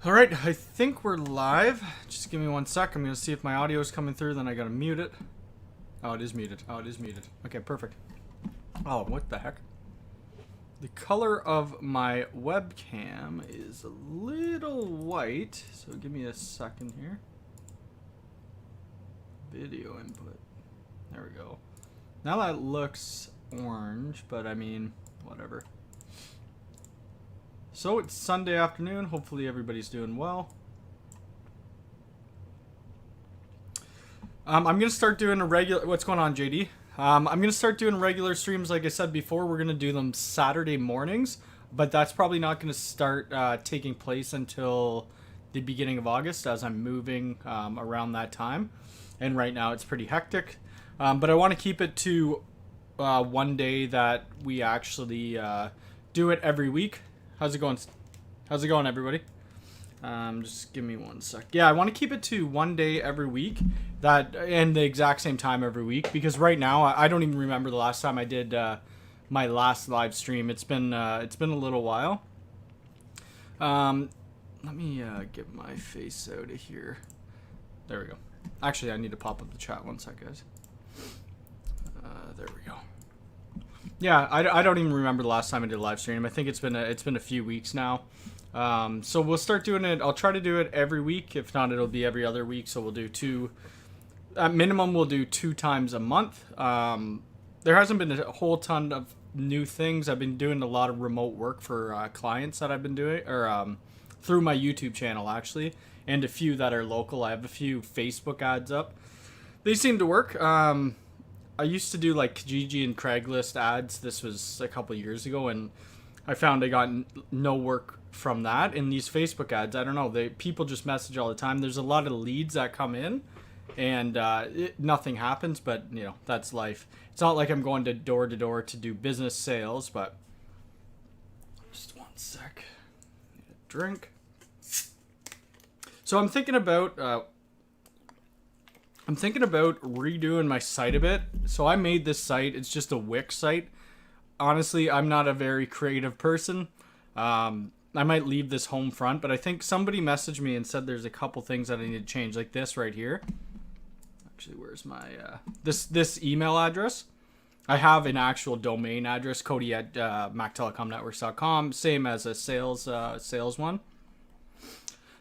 All right, I think we're live. Just give me 1 sec. I'm going to see if my audio is coming through, then I got to mute it. Oh, it is muted. Oh, it is muted. Okay, perfect. Oh, what the heck? The color of my webcam is a little white, so give me a second here. Video input. There we go. Now that looks orange, but I mean, whatever. So it's Sunday afternoon. Hopefully everybody's doing well. I'm going to start doing a regular... What's going on, JD? I'm going to start doing regular streams. Like I said before, we're going to do them Saturday mornings. But that's probably not going to start taking place until the beginning of August, as I'm moving around that time. And right now it's pretty hectic. But I want to keep it to one day that we actually do it every week. How's it going? How's it going, everybody? Just give me 1 sec. Yeah, I want to keep it to one day every week, and the exact same time every week, because right now I don't even remember the last time I did my last live stream. It's been a little while. Let me get my face out of here. There we go. Actually, I need to pop up the chat 1 sec, guys. There we go. Yeah, I don't even remember the last time I did a live stream. I think it's been a few weeks now. So we'll start doing it. I'll try to do it every week. If not, it'll be every other week. So we'll do two. At minimum, we'll do 2 times a month. There hasn't been a whole ton of new things. I've been doing a lot of remote work for clients that I've been doing, or through my YouTube channel actually, and a few that are local. I have a few Facebook ads up. They seem to work. I used to do like Kijiji and Craigslist ads. This was a couple years ago, and I found I got no work from that. In these Facebook ads, I don't know. People just message all the time. There's a lot of leads that come in, and nothing happens. But you know, that's life. It's not like I'm going to door to do business sales. But just 1 sec. Need a drink. So I'm thinking about redoing my site a bit. So I made this site. It's just a Wix site. Honestly, I'm not a very creative person. I might leave this home front, but I think somebody messaged me and said there's a couple things that I need to change, like this right here. Actually, where's my this email address? I have an actual domain address, Cody@mactelecomnetworks.com, same as a sales one.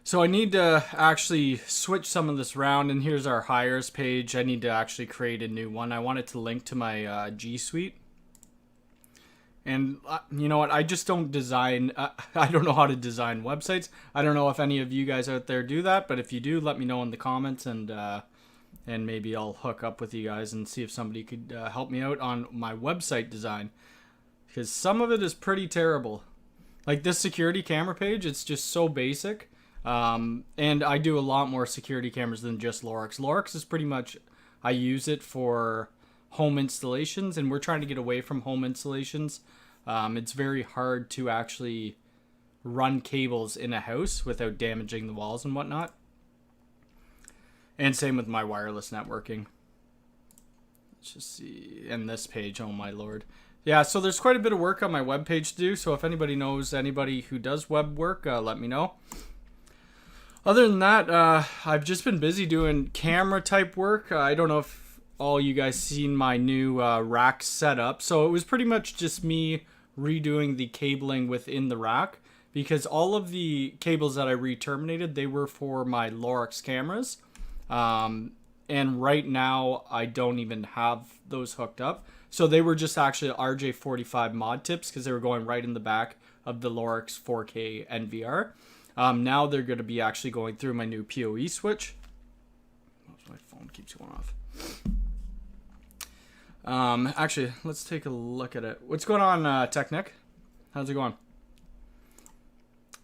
So I need to actually switch some of this around, and here's our hires page. I need to actually create a new one. I want it to link to my G Suite. And you know what? I just don't design. I don't know how to design websites. I don't know if any of you guys out there do that, but if you do, let me know in the comments, and maybe I'll hook up with you guys and see if somebody could help me out on my website design, because some of it is pretty terrible. Like this security camera page, it's just so basic. And I do a lot more security cameras than just Lorex. Lorex is pretty much, I use it for home installations, and we're trying to get away from home installations. It's very hard to actually run cables in a house without damaging the walls and whatnot. And same with my wireless networking. Let's just see. And this page, oh my lord. Yeah, so there's quite a bit of work on my webpage to do. So if anybody knows anybody who does web work, let me know. Other than that, I've just been busy doing camera type work. I don't know if all you guys seen my new rack setup. So it was pretty much just me redoing the cabling within the rack, because all of the cables that I re-terminated, they were for my Lorex cameras. And right now I don't even have those hooked up. So they were just actually RJ45 mod tips, because they were going right in the back of the Lorex 4K NVR. Now they're going to be actually going through my new PoE switch. Oh, my phone keeps going off. Actually, let's take a look at it. What's going on, Technic? How's it going?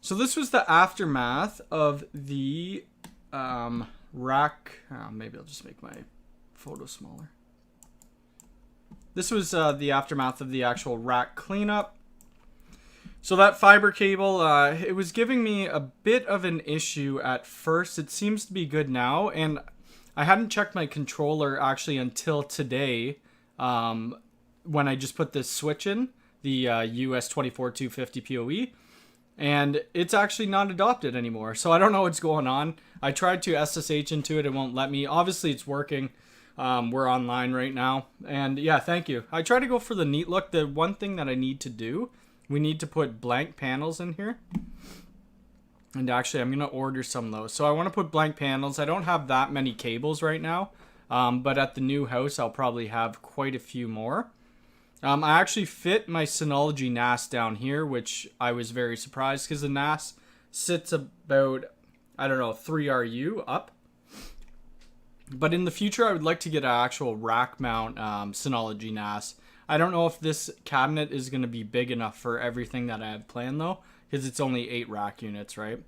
So this was the aftermath of the rack. Maybe I'll just make my photo smaller. This was the aftermath of the actual rack cleanup. So that fiber cable, it was giving me a bit of an issue at first. It seems to be good now, and I hadn't checked my controller actually until today, when I just put this switch in, the US 24250 PoE. and it's actually not adopted anymore. So I don't know what's going on. I tried to SSH into it. It won't let me. Obviously, it's working. We're online right now. And yeah, thank you. I try to go for the neat look. The one thing that I need to do, we need to put blank panels in here. And actually, I'm going to order some of those. So I want to put blank panels. I don't have that many cables right now. But at the new house, I'll probably have quite a few more. I actually fit my Synology NAS down here, which I was very surprised because the NAS sits about, I don't know, 3 RU up. But in the future, I would like to get an actual rack mount Synology NAS. I don't know if this cabinet is going to be big enough for everything that I have planned, though, because it's only 8 rack units, right?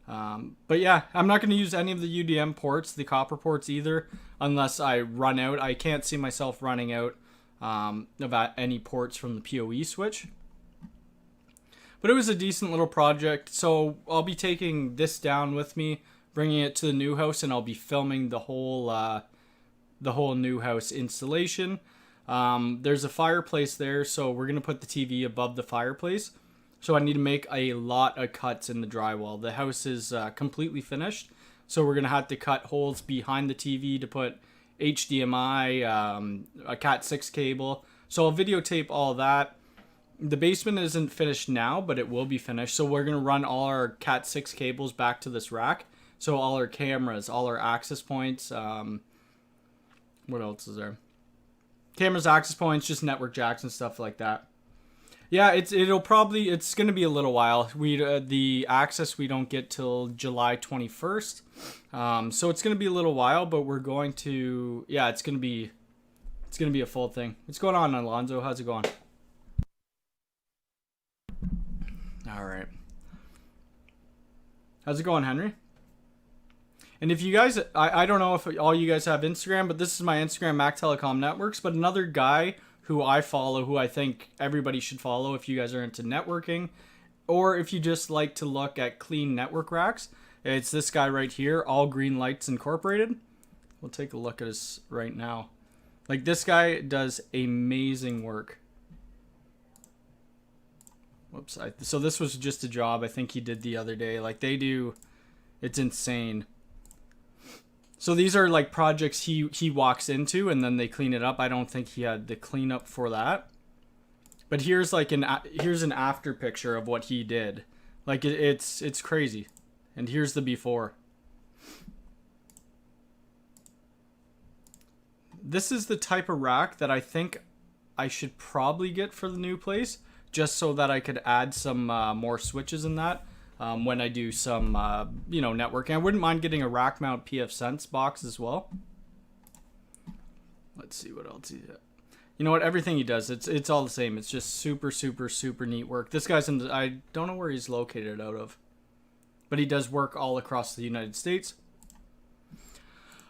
But yeah, I'm not going to use any of the UDM ports, the copper ports either, unless I run out. I can't see myself running out of any ports from the PoE switch. But it was a decent little project, so I'll be taking this down with me, bringing it to the new house, and I'll be filming the whole new house installation. There's a fireplace there, so we're going to put the TV above the fireplace. So I need to make a lot of cuts in the drywall. The house is completely finished, so we're going to have to cut holes behind the TV to put HDMI, a Cat6 cable. So I'll videotape all that. The basement isn't finished now, but it will be finished. So we're going to run all our Cat6 cables back to this rack. So all our cameras, all our access points. What else is there? Cameras, access points, just network jacks and stuff like that. Yeah, it's going to be a little while. The access we don't get till July 21st. So it's going to be a little while, but we're going to, yeah, it's going to be a full thing. What's going on, Alonzo? How's it going? All right. How's it going, Henry? And if you guys, I don't know if all you guys have Instagram, but this is my Instagram, Mac Telecom Networks. But another guy who I follow, who I think everybody should follow if you guys are into networking, or if you just like to look at clean network racks, it's this guy right here, All Green Lights Incorporated. We'll take a look at this right now. Like, this guy does amazing work. Whoops. So this was just a job I think he did the other day. Like, they do, it's insane. So these are like projects he walks into and then they clean it up. I don't think he had the cleanup for that. But here's like here's an after picture of what he did. Like, it's crazy. And here's the before. This is the type of rack that I think I should probably get for the new place, just so that I could add some more switches in that. When I do some, networking. I wouldn't mind getting a rack mount pfSense box as well. Let's see what else he did. You know what? Everything he does, it's all the same. It's just super, super, super neat work. This guy's I don't know where he's located out of, but he does work all across the United States.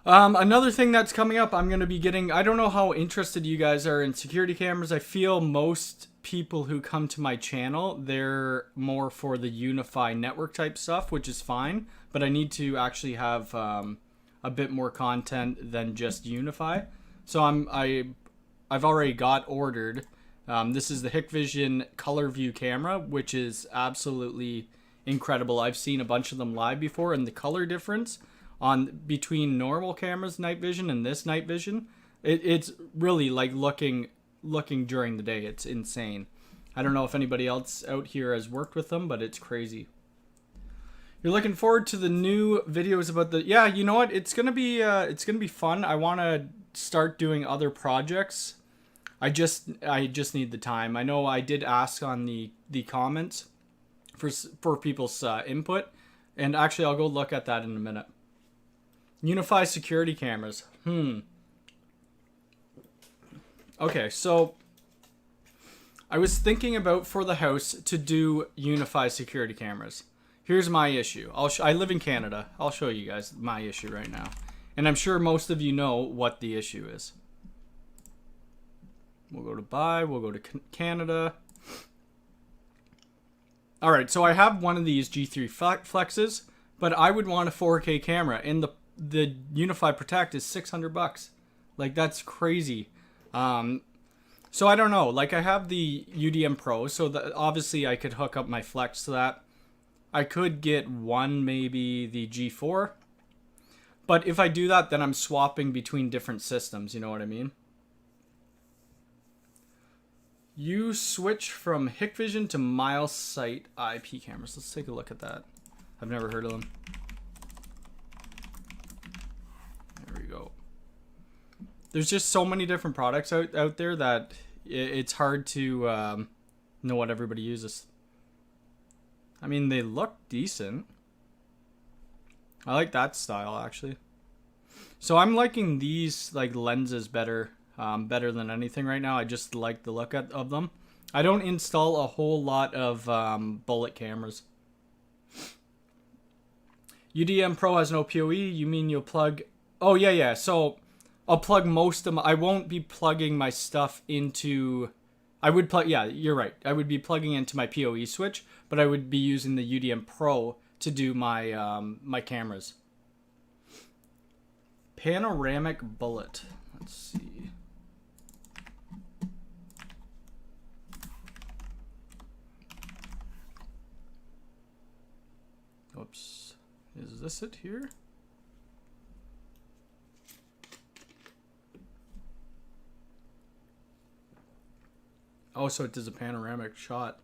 Another thing that's coming up, I'm going to be getting, I don't know how interested you guys are in security cameras. I feel most people who come to my channel, they're more for the Unifi network type stuff, which is fine, but I need to actually have a bit more content than just Unifi. So I've already got ordered. This is the Hikvision Color View camera, which is absolutely incredible. I've seen a bunch of them live before, and the color difference between normal cameras night vision and this night vision, it's really like looking during the day. It's insane. I don't know if anybody else out here has worked with them, but it's crazy. You're looking forward to the new videos about the, yeah, you know what, it's gonna be fun. I want to start doing other projects. I just need the time. I know I did ask on the comments for people's input, and actually I'll go look at that in a minute. Unifi security cameras. Okay, so I was thinking about for the house to do Unifi security cameras. Here's my issue. I live in Canada. I'll show you guys my issue right now. And I'm sure most of you know what the issue is. We'll go to buy. We'll go to Canada. All right, so I have one of these G3 Flexes, but I would want a 4K camera, and the Unifi Protect is $600. Like, that's crazy. So I don't know. Like, I have the UDM Pro, so that obviously I could hook up my Flex to that. I could get one, maybe the G4. But if I do that, then I'm swapping between different systems. You know what I mean? You switch from Hikvision to MileSight IP cameras. Let's take a look at that. I've never heard of them. There we go. There's just so many different products out there that it's hard to know what everybody uses. I mean, they look decent. I like that style, actually. So I'm liking these like lenses better than anything right now. I just like the look of them. I don't install a whole lot of bullet cameras. UDM Pro has no PoE. You mean you'll plug... Oh, yeah. So I'll plug most of my... I won't be plugging my stuff into... I would plug... Yeah, you're right. I would be plugging into my PoE switch, but I would be using the UDM Pro to do my my cameras. Panoramic bullet. Let's see. Oops. Is this it here? Oh, so it does a panoramic shot.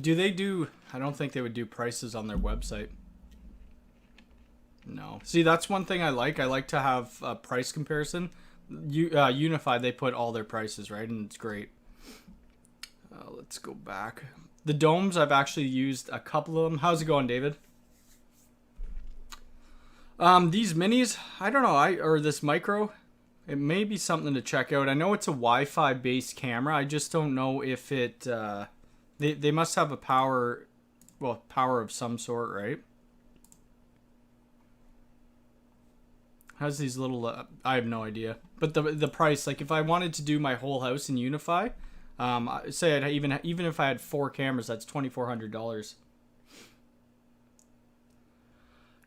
Do they do... I don't think they would do prices on their website. No. See, that's one thing I like. I like to have a price comparison. Unifi, they put all their prices, right? And it's great. Let's go back. The domes, I've actually used a couple of them. How's it going, David? These minis, I don't know. Or this micro, it may be something to check out. I know it's a Wi-Fi based camera. I just don't know if it... They must have a power of some sort, right? Has these little... I have no idea. But the price, like if I wanted to do my whole house in Unifi, say even if I had 4 cameras, that's $2,400.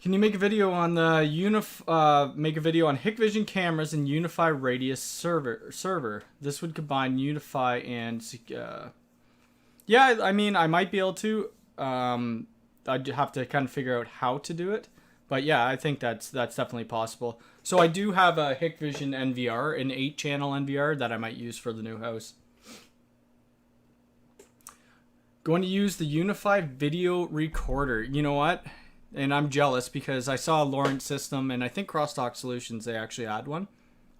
Can you make a video on the make a video on Hikvision cameras and Unifi Radius server? This would combine Unifi and yeah, I mean, I might be able to. I'd have to kind of figure out how to do it. But yeah, I think that's definitely possible. So I do have a Hikvision NVR, an 8-channel NVR that I might use for the new house. Going to use the Unifi video recorder. You know what? And I'm jealous because I saw a Lorex system, and I think Crosstalk Solutions, they actually had one.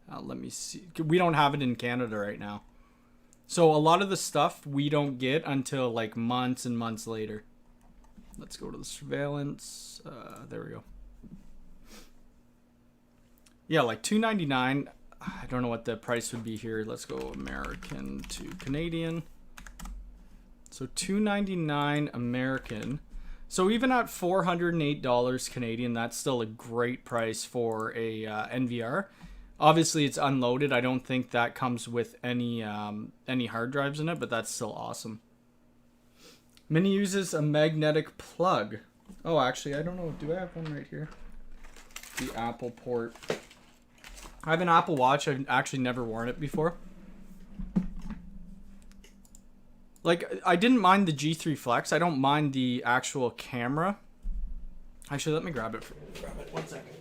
Let me see. We don't have it in Canada right now. So a lot of the stuff we don't get until like months and months later. Let's go to the surveillance. There we go. Yeah, like $2.99. I don't know what the price would be here. Let's go American to Canadian. So $2.99 American. So even at $408 Canadian, that's still a great price for a NVR. Obviously, it's unloaded. I don't think that comes with any hard drives in it, but that's still awesome. Mini uses a magnetic plug. Oh, actually, I don't know. Do I have one right here? The Apple port. I have an Apple Watch. I've actually never worn it before. Like, I didn't mind the G3 Flex. I don't mind the actual camera. Actually, let me grab it. 1 second.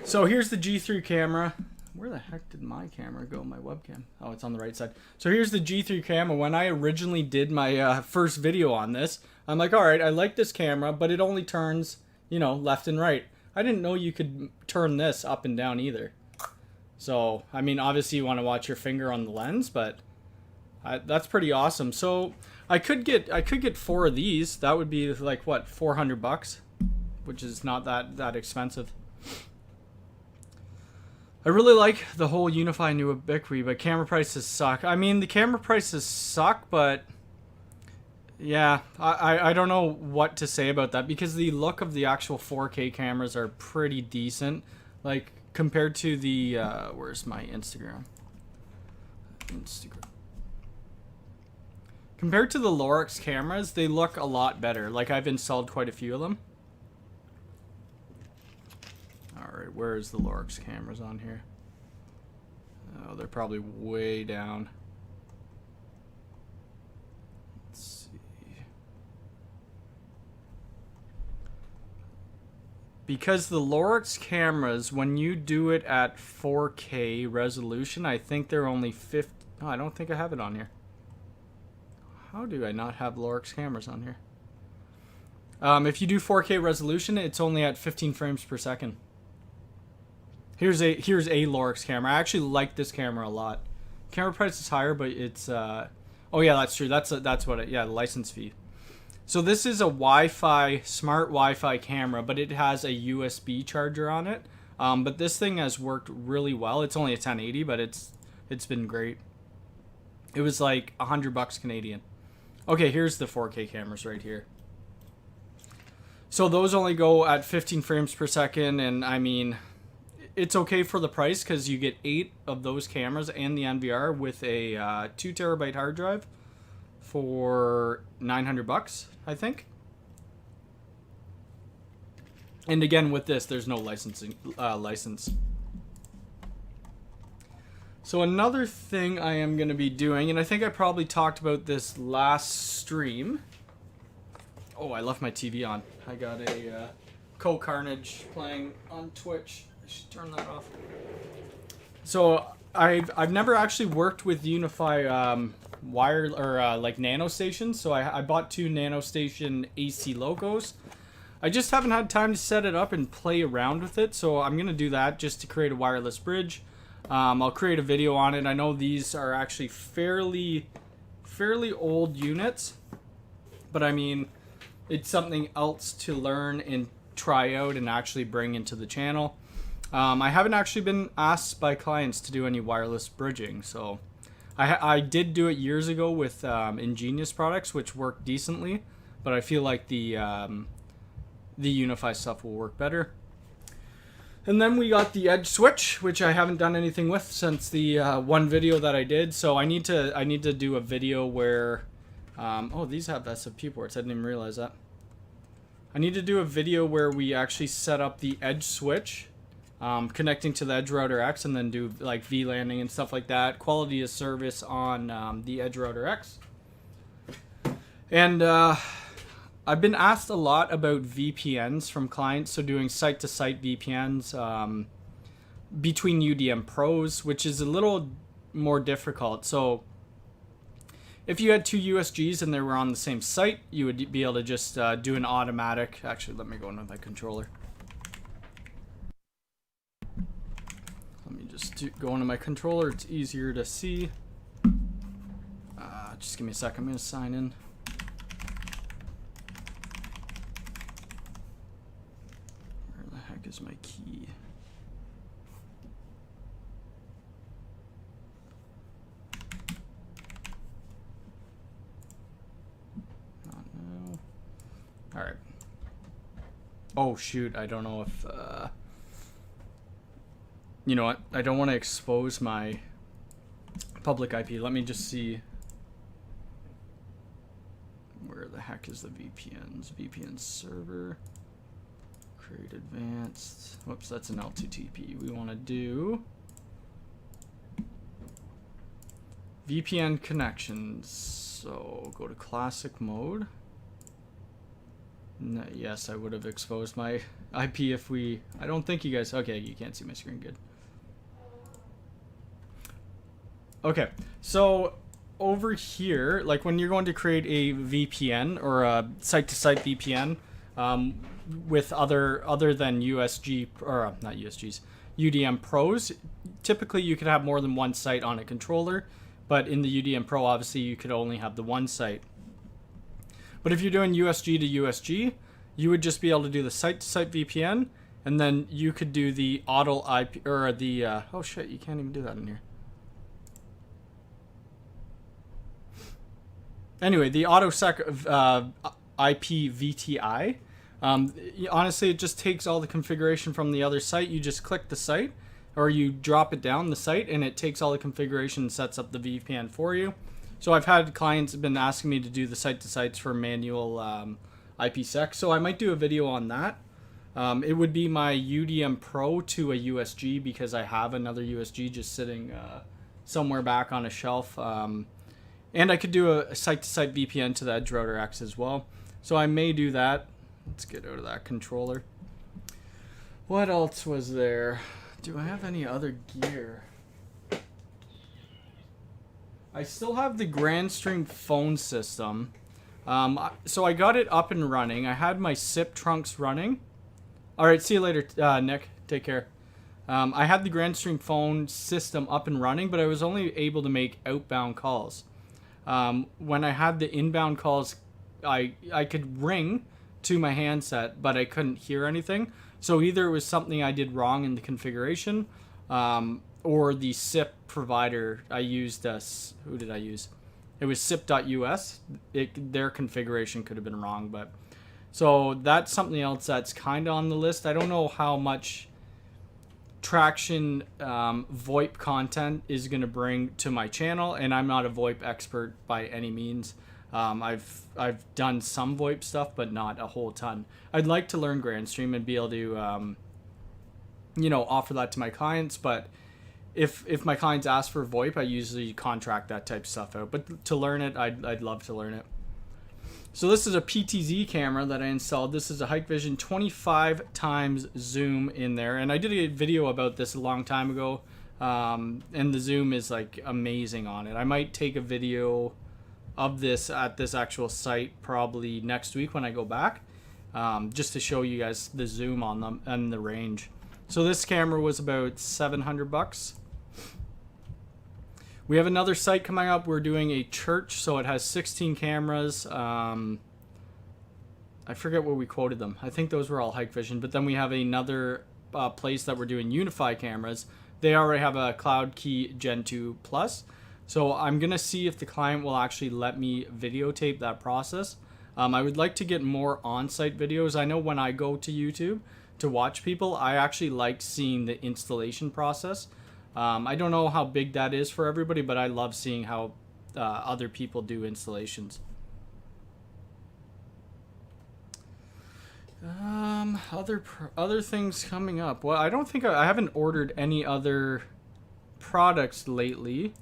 So here's the G3 camera. Where the heck did my camera go? My webcam. Oh, it's on the right side. So here's the G3 camera. When I originally did my first video on this, I'm like, all right, I like this camera, but it only turns, you know, left and right. I didn't know you could turn this up and down either. So, I mean, obviously you want to watch your finger on the lens, but that's pretty awesome. So I could get 4 of these. That would be like, what, $400, which is not that expensive. I really like the whole Unifi new ubiquity, but camera prices suck. I mean, the camera prices suck, but yeah, I don't know what to say about that because the look of the actual 4K cameras are pretty decent. Like, compared to the, where's my Instagram? Compared to the Lorex cameras, they look a lot better. Like, I've installed quite a few of them. Alright, where is the Lorex cameras on here? Oh, they're probably way down. Let's see. Because the Lorex cameras, when you do it at 4K resolution, I think they're only 50. Oh, I don't think I have it on here. How do I not have Lorex cameras on here? If you do 4K resolution, it's only at 15 frames per second. Here's a Lorex camera. I actually like this camera a lot. Camera price is higher, but it's oh yeah, that's true. That's what it, yeah, the license fee. So this is a Wi-Fi, smart Wi-Fi camera, but it has a USB charger on it. But this thing has worked really well. It's only a 1080, but it's been great. It was like $100 Canadian. Okay, here's the 4K cameras right here. So those only go at 15 frames per second, and I mean, it's okay for the price because you get 8 of those cameras and the NVR with a 2 terabyte hard drive for $900, I think. And again, with this, there's no licensing license. So another thing I am going to be doing, and I think I probably talked about this last stream. Oh, I left my TV on. I got a Co-Carnage playing on Twitch. I should turn that off. So I've never actually worked with Unifi wire or like nano stations. So I bought 2 nano station AC logos. I just haven't had time to set it up and play around with it. So I'm gonna do that just to create a wireless bridge. I'll create a video on it. I know these are actually fairly old units, but I mean, it's something else to learn and try out and actually bring into the channel. I haven't actually been asked by clients to do any wireless bridging, so I did do it years ago with Ingenious products, which worked decently, but I feel like the Unifi stuff will work better. And then we got the edge switch, which I haven't done anything with since the one video that I did. So I need to do a video where, oh, these have SFP ports. I didn't even realize that. I need to do a video where we actually set up the edge switch, connecting to the edge router X, and then do like VLANing and stuff like that. Quality of service on the edge router X. And I've been asked a lot about VPNs from clients, so doing site-to-site VPNs between UDM pros, which is a little more difficult. So if you had 2 USGs and they were on the same site, you would be able to just do an automatic. Actually, let me go into my controller. Let me just go into my controller. It's easier to see. Just give me a second. I'm going to sign in. Is my key. Not now. All right. Oh shoot, I don't know if you know what? I don't want to expose my public IP. Let me just see where the heck is the VPNs. VPN server. Create advanced. Whoops, that's an L2TP. We want to do VPN connections. So go to classic mode. No, yes, I would have exposed my IP if we. I don't think you guys. Okay, you can't see my screen. Good. Okay, so over here, like when you're going to create a VPN or a site-to-site VPN. With other than USG or not USGs, UDM pros, typically you could have more than one site on a controller, but in the UDM Pro, obviously you could only have the one site. But if you're doing USG to USG, you would just be able to do the site-to-site VPN, and then you could do the auto IP or the oh shit, you can't even do that in here. Anyway, the autosec IP VTI. Honestly, it just takes all the configuration from the other site. You just click the site, or you drop it down the site, and it takes all the configuration and sets up the VPN for you. So I've had clients have been asking me to do the site-to-sites for manual IPsec, so I might do a video on that. It would be my UDM Pro to a USG because I have another USG just sitting somewhere back on a shelf. And I could do a site-to-site VPN to the Edge Router X as well. So I may do that. Let's get out of that controller. What else was there? Do I have any other gear? I still have the GrandStream phone system. So I got it up and running. I had my SIP trunks running. All right, see you later, Nick. Take care. I had the GrandStream phone system up and running, but I was only able to make outbound calls. When I had the inbound calls, I could ring to my handset, but I couldn't hear anything. So either it was something I did wrong in the configuration, or the SIP provider I used. Who did I use? It was SIP.us. Their configuration could have been wrong, but so that's something else that's kind of on the list. I don't know how much traction VoIP content is going to bring to my channel, and I'm not a VoIP expert by any means. I've done some VoIP stuff, but not a whole ton. I'd like to learn GrandStream and be able to, offer that to my clients. But if my clients ask for VoIP, I usually contract that type of stuff out. But to learn it, I'd love to learn it. So this is a Ptz camera that I installed. This is a Hikvision 25 times zoom in there, and I did a video about this a long time ago. And the zoom is like amazing on it. I might take a video of this at this actual site probably next week when I go back, just to show you guys the zoom on them and the range. So this camera was about $700. We have another site coming up. We're doing a church, so it has 16 cameras. I forget what we quoted them. I think those were all Hikvision. But then we have another place that we're doing Unifi cameras. They already have a Cloud Key Gen 2 Plus. So I'm going to see if the client will actually let me videotape that process. I would like to get more on-site videos. I know when I go to YouTube to watch people, I actually like seeing the installation process. I don't know how big that is for everybody, but I love seeing how other people do installations. Other things coming up. Well, I don't think I haven't ordered any other products lately.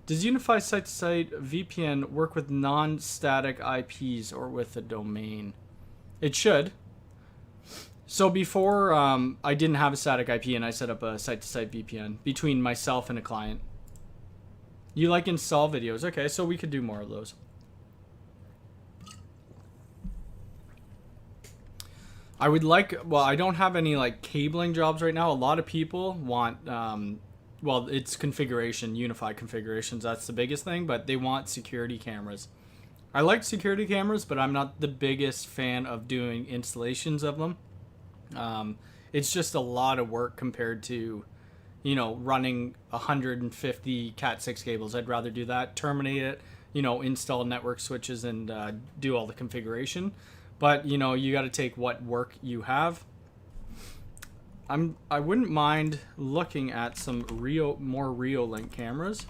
Does Unifi site-to-site VPN work with non-static IPs or with a domain? It should. So before, I didn't have a static IP, and I set up a site-to-site VPN between myself and a client. You like install videos? Okay, so we could do more of those. I would like, well, I don't have any like cabling jobs right now. A lot of people want, well, it's configuration, Unifi configurations. That's the biggest thing, but they want security cameras. I like security cameras, but I'm not the biggest fan of doing installations of them. It's just a lot of work compared to, running 150 Cat6 cables. I'd rather do that, terminate it, install network switches and do all the configuration. But, you got to take what work you have. I wouldn't mind looking at some more Reolink cameras.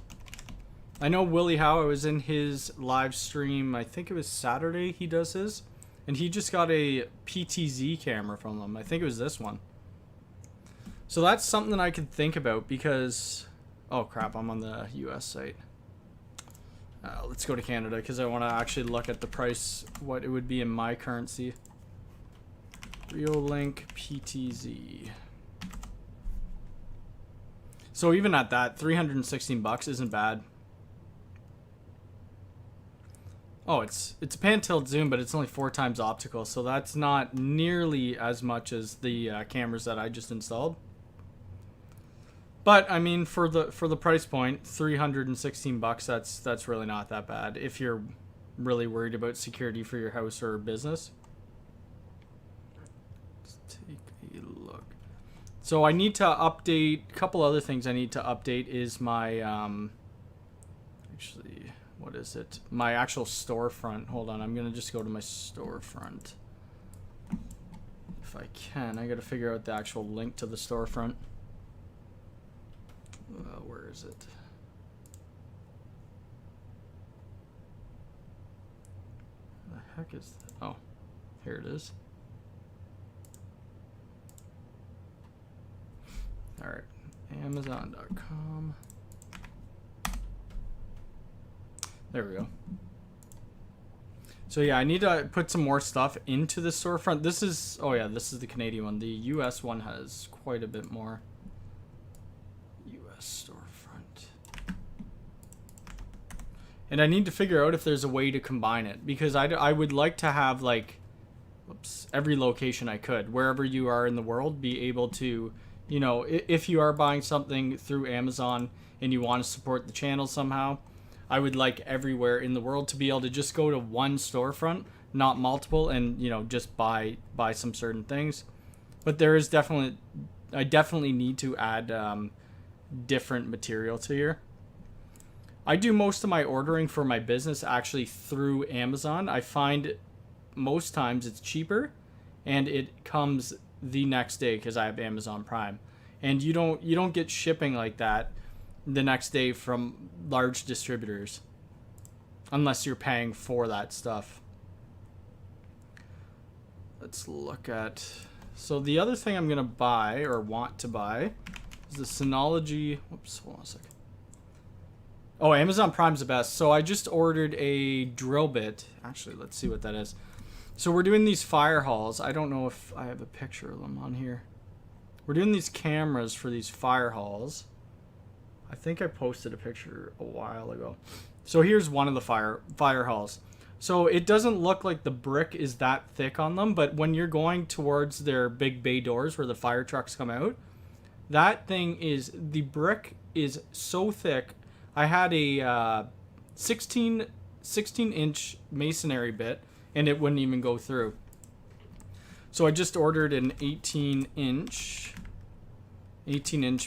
I know Willie Howe, I was in his live stream, I think it was Saturday he does his. And he just got a Ptz camera from them. I think it was this one. So that's something I could think about because... Oh crap, I'm on the US site. Let's go to Canada because I want to actually look at the price, what it would be in my currency. Reolink Ptz. So even at that, $316 isn't bad. Oh, it's a pan-tilt zoom, but it's only 4 times optical, so that's not nearly as much as the cameras that I just installed. But I mean, for the price point, $316, that's really not that bad if you're really worried about security for your house or business. Let's take a look. So I need to update a couple other things. I need to update is my actually. What is it? My actual storefront. Hold on, I'm gonna just go to my storefront. If I can, I gotta figure out the actual link to the storefront. Where is it? The heck is that? Oh, here it is. All right, Amazon.com. There we go. So yeah, I need to put some more stuff into the storefront. This is, oh yeah, this is the Canadian one. The US one has quite a bit more. US storefront. And I need to figure out if there's a way to combine it, because I would like to have, like, whoops, every location I could, wherever you are in the world, be able to, you know, if you are buying something through Amazon and you want to support the channel somehow, I would like everywhere in the world to be able to just go to one storefront, not multiple, and, you know, just buy some certain things. But there is definitely, I definitely need to add different material to here. I do most of my ordering for my business actually through Amazon. I find most times it's cheaper and it comes the next day because I have Amazon Prime. And you don't get shipping like that the next day from large distributors unless you're paying for that stuff. Let's look at, so the other thing I'm gonna buy or want to buy is the Synology, whoops, hold on a second. Oh, Amazon Prime's the best. So I just ordered a drill bit. Actually, let's see what that is. So we're doing these fire halls. I don't know if I have a picture of them on here. We're doing these cameras for these fire halls. I think I posted a picture a while ago. So here's one of the fire halls. So it doesn't look like the brick is that thick on them, but when you're going towards their big bay doors where the fire trucks come out, that thing is, the brick is so thick. I had a 16 inch masonry bit and it wouldn't even go through. So I just ordered an 18 inch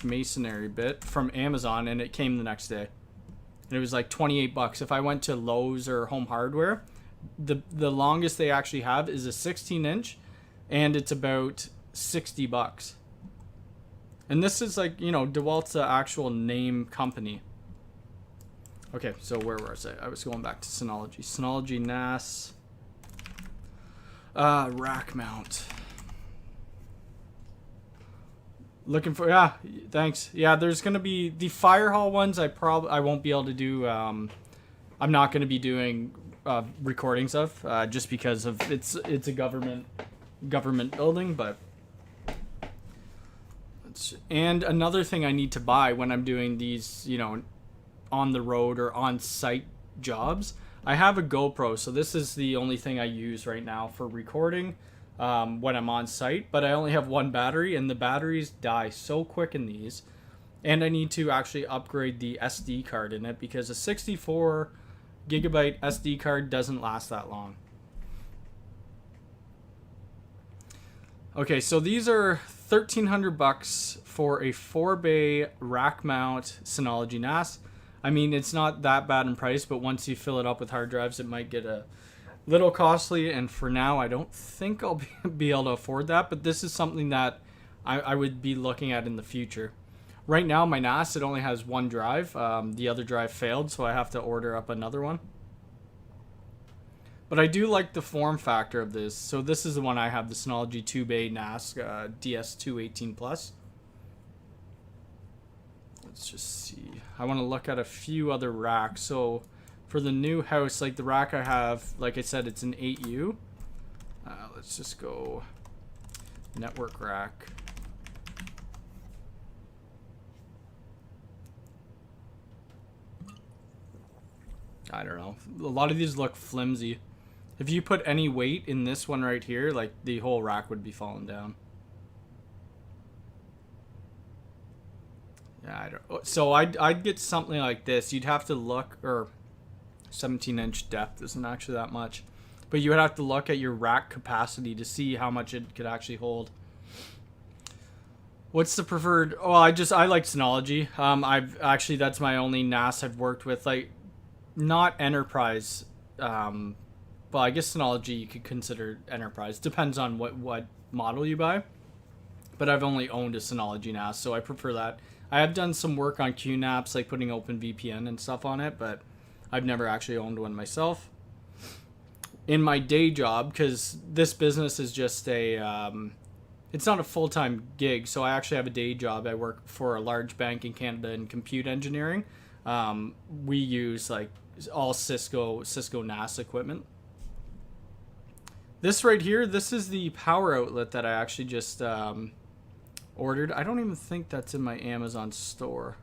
masonry bit from Amazon and it came the next day. And it was like 28 bucks. If I went to Lowe's or Home Hardware, the longest they actually have is a 16 inch and it's about 60 bucks. And this is like, you know, DeWalt's the actual name company. Okay, so where was I? I was going back to Synology. Synology NAS. Rack mount. Looking for, yeah, thanks. Yeah, there's going to be the fire hall ones. I won't be able to do, I'm not going to be doing recordings of, just because of it's a government building, but and another thing I need to buy when I'm doing these, you know, on the road or on site jobs, I have a GoPro, so this is the only thing I use right now for recording when I'm on site, but I only have one battery and the batteries die so quick in these, and I need to actually upgrade the SD card in it because a 64 gigabyte SD card doesn't last that long. Okay, so these are 1,300 bucks for a 4-bay rack mount Synology NAS. I mean, it's not that bad in price, but once you fill it up with hard drives, it might get a little costly. And for now, I don't think I'll be able to afford that. But this is something that I would be looking at in the future. Right now, my NAS, it only has one drive. The other drive failed, so I have to order up another one. But I do like the form factor of this. So this is the one I have, the Synology 2-bay NAS DS218 Plus. Let's just see. I want to look at a few other racks. So for the new house, like the rack I have, like I said, it's an 8U. Let's just go network rack. I don't know. A lot of these look flimsy. If you put any weight in this one right here, like the whole rack would be falling down. Yeah, I don't. So I'd get something like this. You'd have to look, or 17-inch depth isn't actually that much, but you would have to look at your rack capacity to see how much it could actually hold. What's the preferred? Oh, I like Synology. I've actually, that's my only NAS I've worked with. Like, not enterprise. Well, I guess Synology you could consider enterprise. Depends on what model you buy. But I've only owned a Synology NAS, so I prefer that. I have done some work on QNAPs, like putting OpenVPN and stuff on it, but I've never actually owned one myself. In my day job, because this business is just a, it's not a full-time gig, so I actually have a day job. I work for a large bank in Canada in compute engineering. We use like all Cisco NAS equipment. This right here, this is the power outlet that I actually just ordered. I don't even think that's in my Amazon store.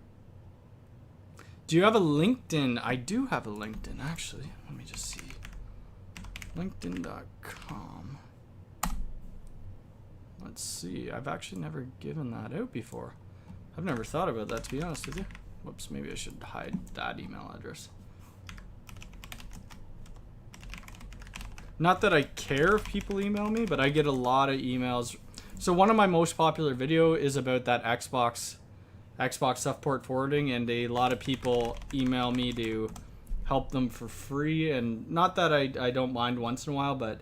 Do you have a LinkedIn? I do have a LinkedIn, actually. Let me just see. LinkedIn.com. Let's see. I've actually never given that out before. I've never thought about that, to be honest with you. Whoops, maybe I should hide that email address. Not that I care if people email me, but I get a lot of emails. So one of my most popular video is about that Xbox stuff port forwarding, and a lot of people email me to help them for free. And not that I don't mind once in a while, but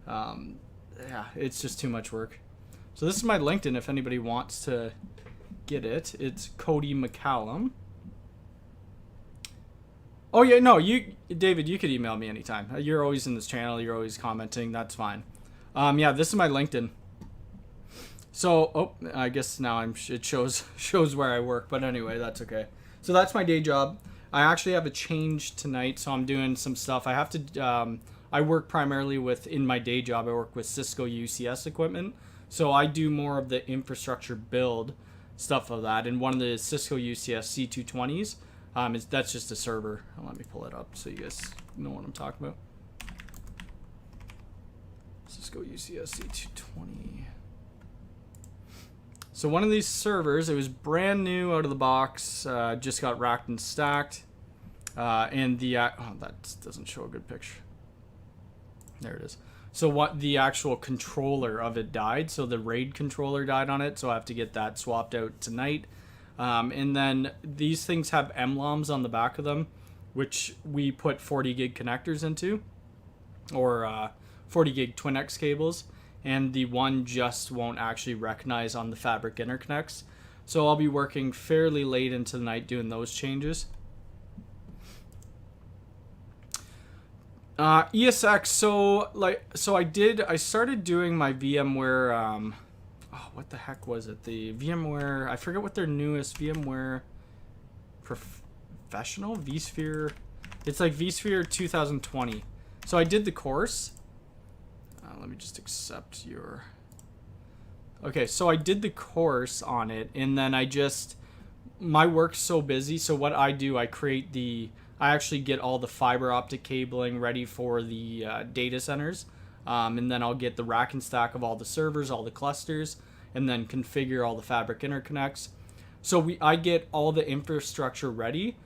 yeah, it's just too much work. So this is my LinkedIn if anybody wants to get it. It's Cody McCallum. Oh yeah, no, David, you could email me anytime. You're always in this channel. You're always commenting. That's fine. Yeah, this is my LinkedIn. So, oh, I guess now it shows where I work. But anyway, that's okay. So that's my day job. I actually have a change tonight, so I'm doing some stuff. I have to. I work primarily in my day job. I work with Cisco UCS equipment, so I do more of the infrastructure build stuff of that. And one of the Cisco UCS C220s. That's just a server. Let me pull it up so you guys know what I'm talking about. Cisco UCS C220. So one of these servers, it was brand new out of the box, just got racked and stacked, and oh, that doesn't show a good picture. There it is. So what the actual controller of it died, so the RAID controller died on it, so I have to get that swapped out tonight. And then these things have MLOMs on the back of them, which we put 40 gig connectors into, or 40 gig Twin-X cables, and the one just won't actually recognize on the fabric interconnects. So I'll be working fairly late into the night doing those changes. ESX, I started doing my VMware, oh, what the heck was it? The VMware, I forget what their newest VMware Professional vSphere. It's like vSphere 2020. So I did the course. Let me just accept your. Okay, so I did the course on it, and then my work's so busy. So what I do, I actually get all the fiber optic cabling ready for the data centers. And then I'll get the rack and stack of all the servers, all the clusters, and then configure all the fabric interconnects. So I get all the infrastructure ready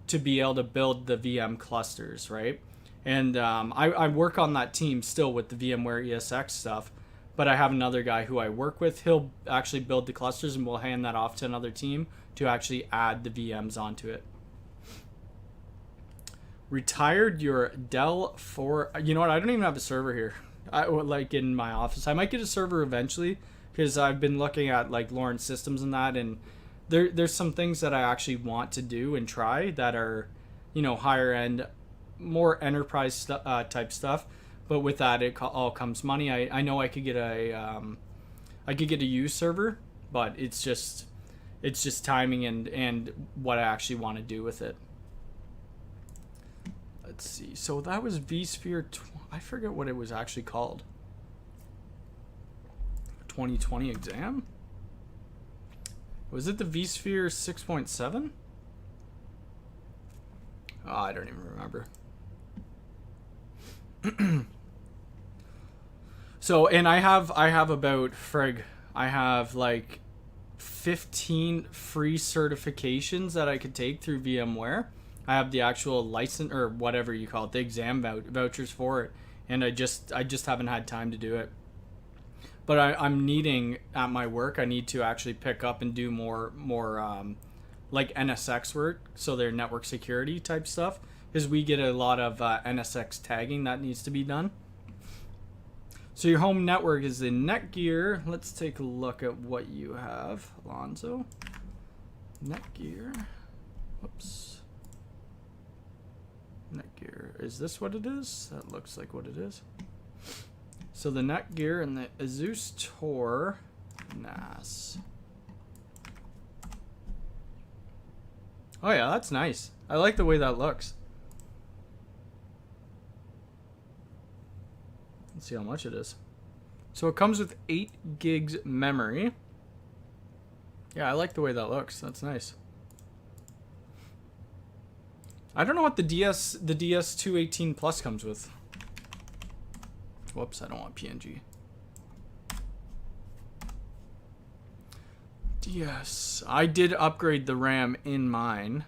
to be able to build the VM clusters, right? And I work on that team still with the VMware ESX stuff, but I have another guy who I work with. He'll actually build the clusters, and we'll hand that off to another team to actually add the VMs onto it. Retired your Dell 4. You know what? I don't even have a server here. Like in my office. I might get a server eventually, because I've been looking at like Lawrence Systems and that, and there's some things that I actually want to do and try that are, higher end, more enterprise type stuff. But with that, it all comes money. I know I could get a used server, but it's just timing and what I actually want to do with it. Let's see. So that was vSphere. I forget what it was actually called. 2020 exam? Was it the vSphere 6.7? Oh, I don't even remember. So, and I have about I have like 15 free certifications that I could take through VMware. I have the actual license, or whatever you call it, the exam vouchers for it, and I just haven't had time to do it. But I'm needing at my work. I need to actually pick up and do more like NSX work, so their network security type stuff, because we get a lot of NSX tagging that needs to be done. So your home network is the Netgear. Let's take a look at what you have, Alonzo. Netgear. Whoops. Netgear. Is this what it is? That looks like what it is. So the Netgear and the Asus Tor NAS. Oh yeah, that's nice. I like the way that looks. Let's see how much it is. So it comes with 8 gigs memory. Yeah, I like the way that looks. That's nice. I don't know what the DS218 Plus comes with. Whoops, I don't want PNG. DS. I did upgrade the RAM in mine.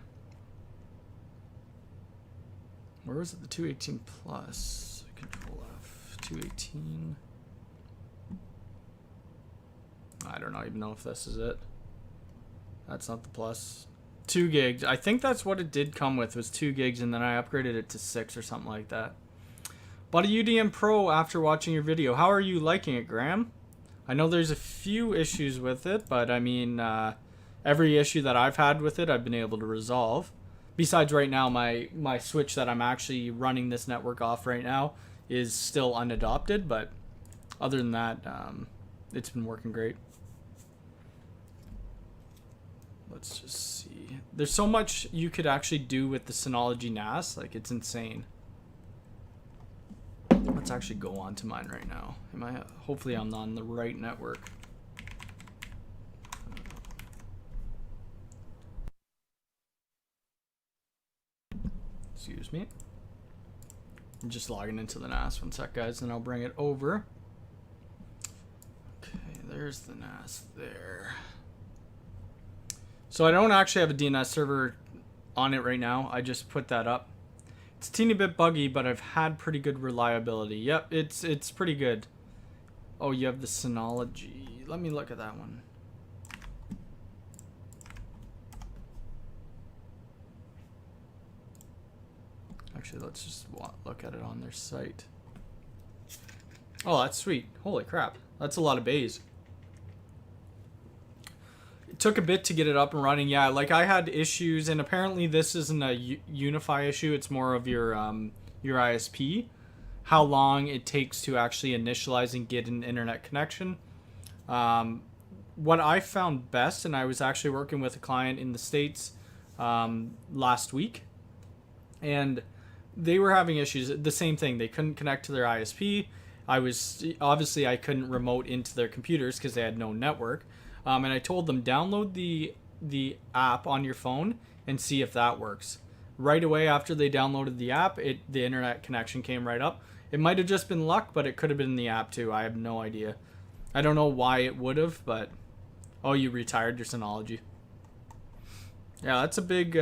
Where was it? The 218 Plus. Control F. 218. I don't even know if this is it. That's not the Plus. 2 gigs. I think that's what it did come with, was 2 gigs, and then I upgraded it to 6 or something like that. Bought a UDM Pro after watching your video. How are you liking it, Graham? I know there's a few issues with it, but I mean, every issue that I've had with it, I've been able to resolve. Besides right now, my switch that I'm actually running this network off right now is still unadopted, but other than that, it's been working great. Let's just see. There's so much you could actually do with the Synology NAS, like it's insane. Let's actually go on to mine right now. Hopefully I'm on the right network. Excuse me. I'm just logging into the NAS. One sec, guys, and I'll bring it over. Okay, there's the NAS there. So I don't actually have a DNS server on it right now. I just put that up. It's a teeny bit buggy, but I've had pretty good reliability. Yep, it's pretty good. Oh, you have the Synology. Let me look at that one. Actually, let's just look at it on their site. Oh, that's sweet. Holy crap. That's a lot of bays. It took a bit to get it up and running. Yeah, like I had issues, and apparently this isn't a Unifi issue. It's more of your ISP. How long it takes to actually initialize and get an internet connection. What I found best, and I was actually working with a client in the States last week, and they were having issues. The same thing. They couldn't connect to their ISP. Obviously I couldn't remote into their computers because they had no network. And I told them, download the app on your phone and see if that works. Right away after they downloaded the app, the internet connection came right up. It might have just been luck, but it could have been the app too. I have no idea. I don't know why it would have, but oh, you retired your Synology. Yeah, that's a big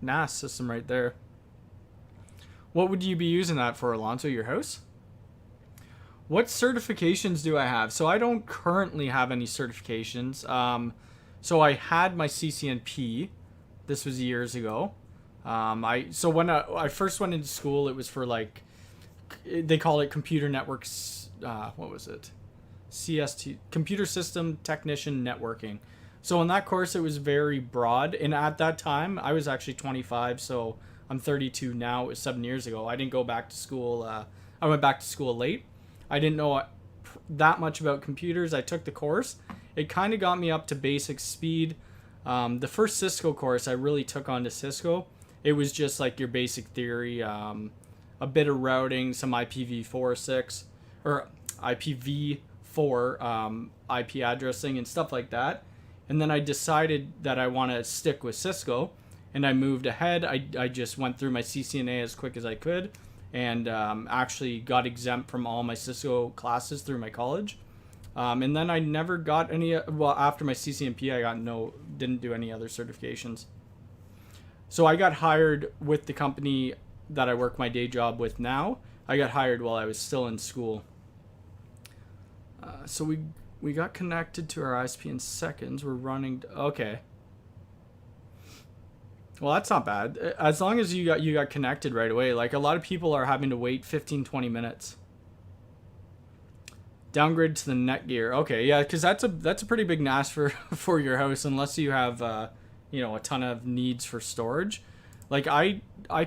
NAS system right there. What would you be using that for, Alonso? Your house? What certifications do I have? So I don't currently have any certifications. So I had my CCNP. This was years ago. So when I first went into school, it was for like, they call it computer networks. What was it? CST, Computer System Technician Networking. So in that course, it was very broad. And at that time, I was actually 25. So I'm 32 now. It was 7 years ago. I didn't go back to school. I went back to school late. I didn't know that much about computers. I took the course. It kind of got me up to basic speed. The first Cisco course I really took on to Cisco. It was just like your basic theory, a bit of routing, some IPv4 or IPv4 IP addressing and stuff like that. And then I decided that I want to stick with Cisco, and I moved ahead. I just went through my CCNA as quick as I could, and actually got exempt from all my Cisco classes through my college. And then I never got any, well, after my CCNP, didn't do any other certifications. So I got hired with the company that I work my day job with now. I got hired while I was still in school. So we got connected to our ISP in seconds. We're running, okay. Well, that's not bad. As long as you got connected right away. Like a lot of people are having to wait 15-20 minutes. Downgrade to the Netgear. Okay, yeah, because that's a pretty big NAS for your house, unless you have a ton of needs for storage. Like I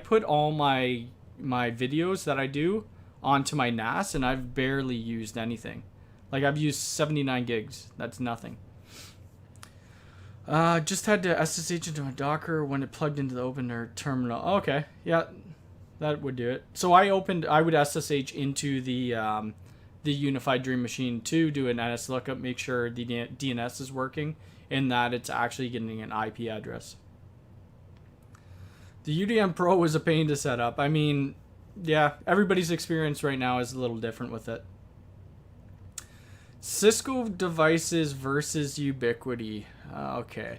put all my videos that I do onto my NAS, and I've barely used anything. Like I've used 79 gigs. That's nothing. Just had to SSH into a Docker when it plugged into the opener terminal. Okay, yeah, that would do it. So I would SSH into the Unifi Dream Machine to do an NS lookup, make sure the DNS is working, and that it's actually getting an IP address. The UDM Pro was a pain to set up. I mean, yeah, everybody's experience right now is a little different with it. Cisco devices versus Ubiquiti. Okay.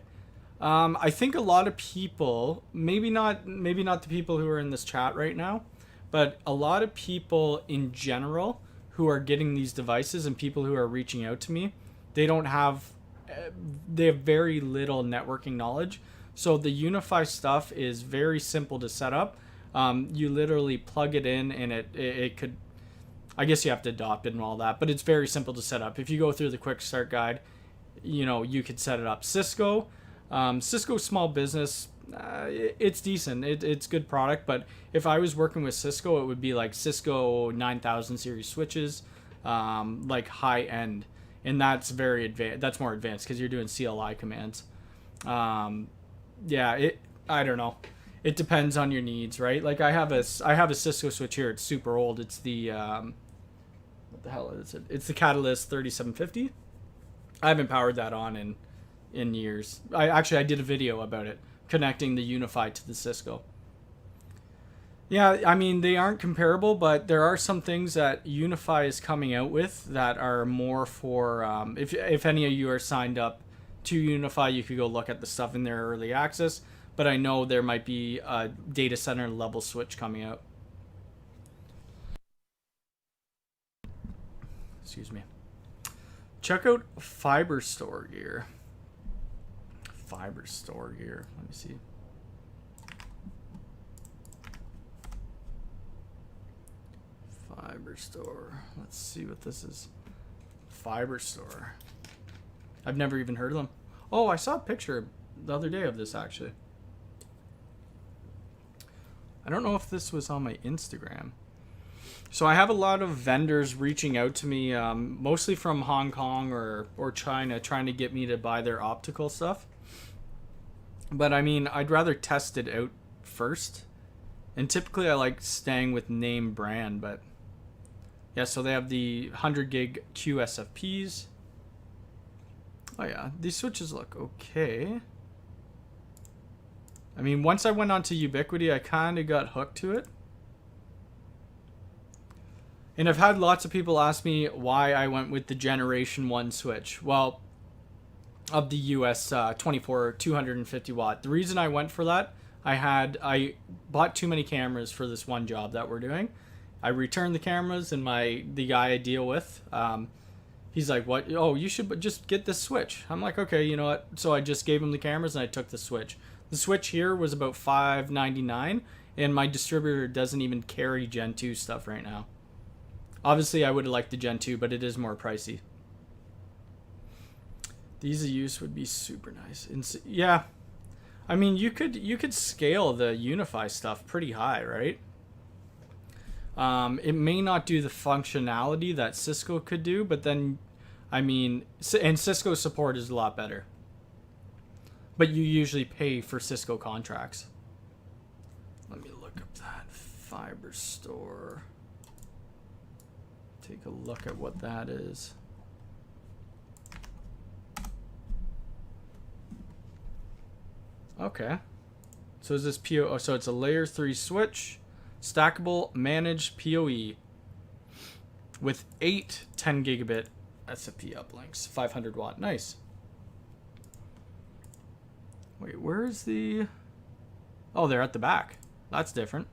I think a lot of people, maybe not the people who are in this chat right now, but a lot of people in general who are getting these devices and people who are reaching out to me, they have very little networking knowledge. So the Unifi stuff is very simple to set up. You literally plug it in and it could, I guess you have to adopt it and all that, but it's very simple to set up. If you go through the quick start guide, you could set it up. Cisco small business, it's decent. It's good product, but if I was working with Cisco, it would be like Cisco 9000 series switches, like high end, and that's very advanced. That's more advanced because you're doing CLI commands. Yeah, I don't know. It depends on your needs, right? Like I have a Cisco switch here. It's super old. It's the what the hell is it? It's the Catalyst 3750. I haven't powered that on in years. I did a video about it, connecting the Unifi to the Cisco. Yeah, I mean, they aren't comparable, but there are some things that Unifi is coming out with that are more for, if any of you are signed up to Unifi, you could go look at the stuff in their early access, but I know there might be a data center level switch coming out. Excuse me. Check out Fiber Store Gear. Fiber Store Gear. Let me see. Fiber Store. Let's see what this is. Fiber Store. I've never even heard of them. Oh, I saw a picture the other day of this actually. I don't know if this was on my Instagram. So I have a lot of vendors reaching out to me, mostly from Hong Kong or China, trying to get me to buy their optical stuff. But I mean, I'd rather test it out first. And typically I like staying with name brand, but yeah, so they have the 100 gig QSFPs. Oh yeah, these switches look okay. I mean, once I went on to Ubiquiti, I kind of got hooked to it. And I've had lots of people ask me why I went with the Generation 1 switch. Well, of the US 24 250 watt. The reason I went for that, I bought too many cameras for this one job that we're doing. I returned the cameras, and the guy I deal with, he's like, "What? Oh, you should just get this switch." I'm like, "Okay, you know what?" So I just gave him the cameras and I took the switch. The switch here was about $5.99, and my distributor doesn't even carry Gen 2 stuff right now. Obviously, I would have liked the Gen 2, but it is more pricey. The ease of use would be super nice. And yeah, I mean, you could scale the Unifi stuff pretty high, right? It may not do the functionality that Cisco could do, but then, I mean, and Cisco support is a lot better. But you usually pay for Cisco contracts. Let me look up that Fiber Store. Take a look at what that is. Okay. So is this PO? Oh, so it's a layer 3 switch, stackable, managed PoE with 8 10 gigabit SFP uplinks, 500 watt. Nice. Wait, where is the? Oh, they're at the back. That's different.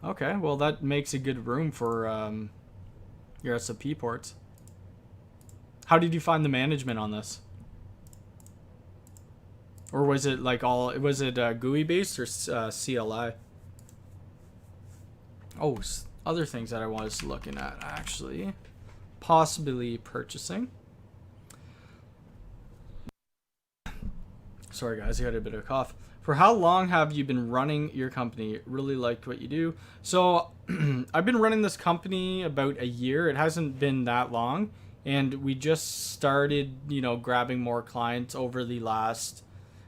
Okay, well that makes a good room for your SFP ports. How did you find the management on this? Or was it like was it GUI based or CLI? Oh, other things that I was looking at actually, possibly purchasing. Sorry guys, I got a bit of a cough. For how long have you been running your company? Really liked what you do. So I've been running this company about a year. It hasn't been that long, and we just started, you know, grabbing more clients over the last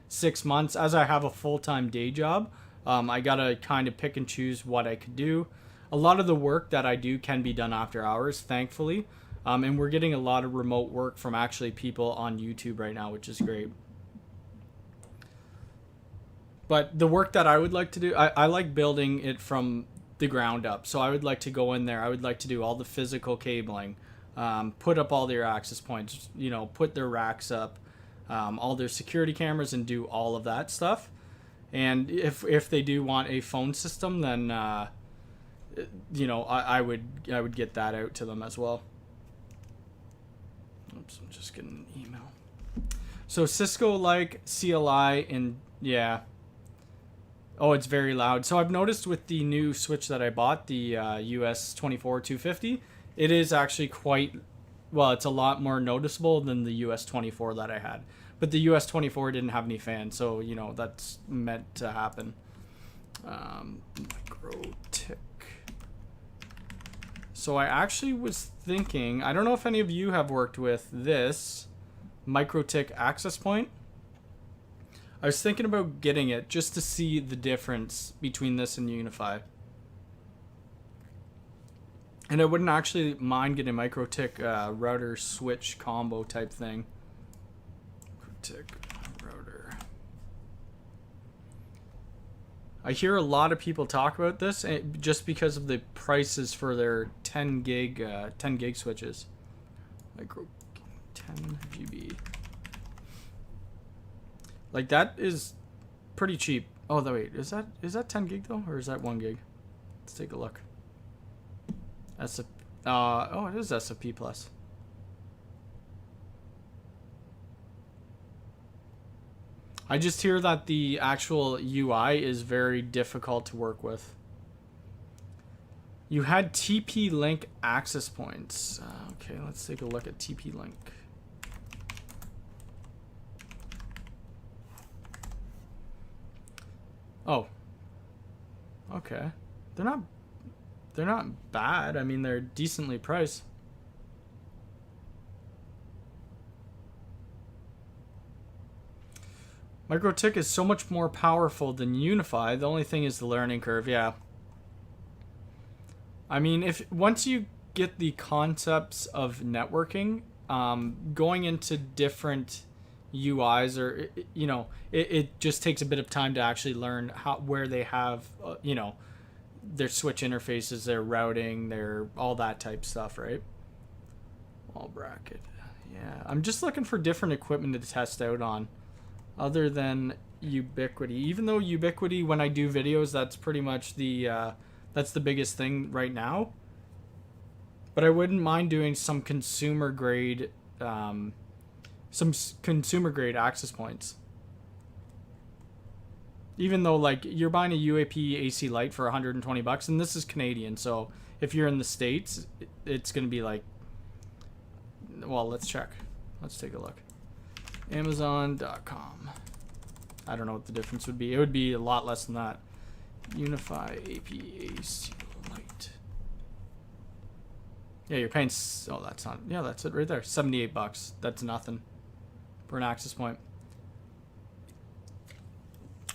6 months. As I have a full-time day job, I gotta kind of pick and choose what I could do. A lot of the work that I do can be done after hours, thankfully, and we're getting a lot of remote work from actually people on YouTube right now, which is great. But the work that I would like to do, I like building it from the ground up. So I would like to go in there. I would like to do all the physical cabling, put up all their access points, you know, put their racks up, all their security cameras, and do all of that stuff. And if they do want a phone system, then you know, I would get that out to them as well. Oops, I'm just getting an email. So Cisco like CLI and yeah. Oh, it's very loud. So I've noticed with the new switch that I bought, the US 24-250, it is actually quite, well, it's a lot more noticeable than the US 24 that I had. But the US 24 didn't have any fans, so, you know, that's meant to happen. Microtick. So I actually was thinking, I don't know if any of you have worked with this Microtick access point. I was thinking about getting it just to see the difference between this and Unifi. And I wouldn't actually mind getting a Microtick router switch combo type thing. Microtick router. I hear a lot of people talk about this just because of the prices for their 10 gig switches. Micro 10 GB. Like, that is pretty cheap. Oh, wait, is that 10 gig though, or is that 1 gig? Let's take a look. Oh, it is SFP plus. I just hear that the actual UI is very difficult to work with. You had TP-Link access points. Okay, let's take a look at TP-Link. Oh. Okay. They're not bad. I mean, they're decently priced. Microtick is so much more powerful than Unifi. The only thing is the learning curve, yeah. I mean, once you get the concepts of networking, going into different UIs, or you know, it just takes a bit of time to actually learn where they have you know, their switch interfaces, their routing, their all that type stuff, right? Wall bracket. Yeah, I'm just looking for different equipment to test out on other than Ubiquiti. Even though Ubiquiti, when I do videos, that's pretty much that's the biggest thing right now. But I wouldn't mind doing some consumer grade access points. Even though, like, you're buying a UAP AC Light for $120, and this is Canadian, so if you're in the States, it's going to be like, well, let's check. Let's take a look. Amazon.com. I don't know what the difference would be. It would be a lot less than that. Unifi AP AC Light. Yeah, you're paying, oh, that's not, yeah, that's it right there. $78. That's nothing for an access point.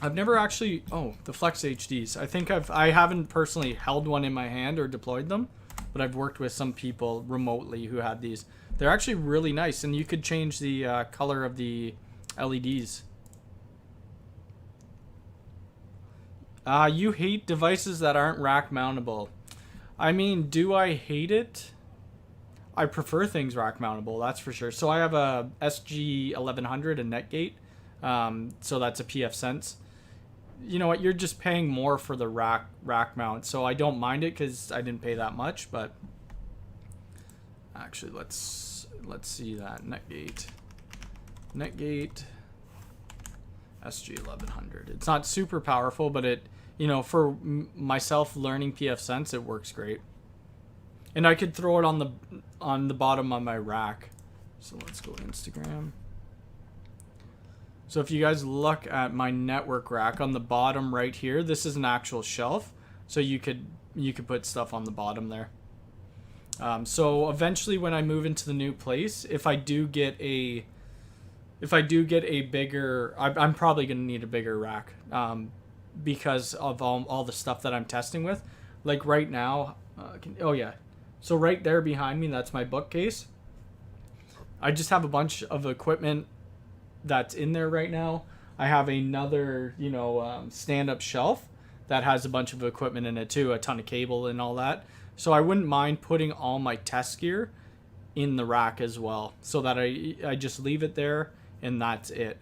I've never actually, oh, the Flex HDs. I think I haven't personally held one in my hand or deployed them, but I've worked with some people remotely who had these. They're actually really nice, and you could change the color of the LEDs. You hate devices that aren't rack mountable. I mean, do I hate it? I prefer things rack mountable, that's for sure. So I have a SG1100, a Netgate. So that's a PFSense. You know what? You're just paying more for the rack mount, so I don't mind it because I didn't pay that much. But actually, let's see that Netgate SG1100. It's not super powerful, but it, you know, for myself learning PFSense, it works great. And I could throw it on the bottom of my rack. So let's go Instagram. So if you guys look at my network rack on the bottom right here, this is an actual shelf. So you could put stuff on the bottom there. So eventually when I move into the new place, if I do get a bigger, I'm probably going to need a bigger rack because of all the stuff that I'm testing with. Like right now, oh yeah. So right there behind me, that's my bookcase. I just have a bunch of equipment that's in there right now. I have another, stand-up shelf that has a bunch of equipment in it too, a ton of cable and all that. So I wouldn't mind putting all my test gear in the rack as well, so that I just leave it there and that's it.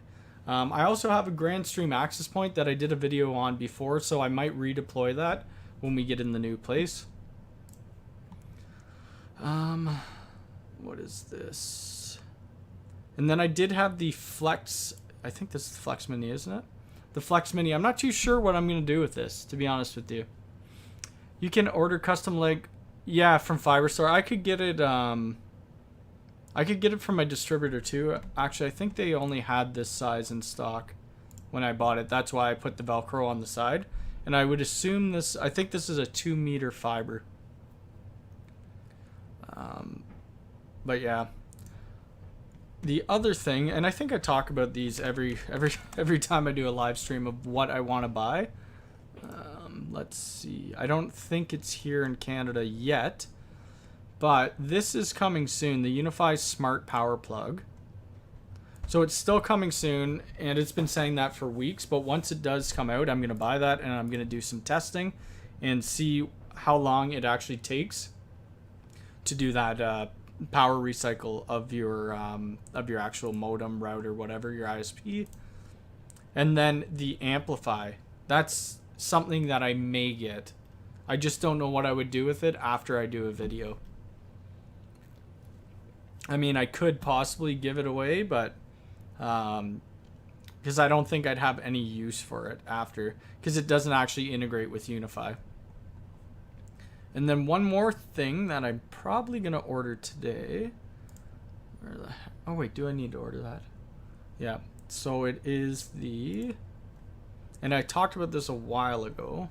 I also have a Grand Stream access point that I did a video on before, so I might redeploy that when we get in the new place. What is this? And then I did have the Flex, I think this is the Flex Mini, isn't it? The Flex Mini. I'm not too sure what I'm going to do with this, to be honest with you. You can order custom leg, yeah, from Fiberstore. I could get it from my distributor too. Actually, I think they only had this size in stock when I bought it. That's why I put the Velcro on the side. And I would assume this, I think this is a 2-meter fiber. But yeah. The other thing, and I think I talk about these every time I do a live stream of what I want to buy. Let's see. I don't think it's here in Canada yet, but this is coming soon. The Unifi Smart Power Plug. So it's still coming soon, and it's been saying that for weeks. But once it does come out, I'm going to buy that, and I'm going to do some testing and see how long it actually takes to do that power recycle of your actual modem, router, whatever, your ISP. And then the Amplify. That's something that I may get. I just don't know what I would do with it after I do a video. I mean, I could possibly give it away, but because I don't think I'd have any use for it after, because it doesn't actually integrate with Unifi. And then one more thing that I'm probably going to order today. Where the heck? Oh, wait, do I need to order that? Yeah. So it is the... And I talked about this a while ago.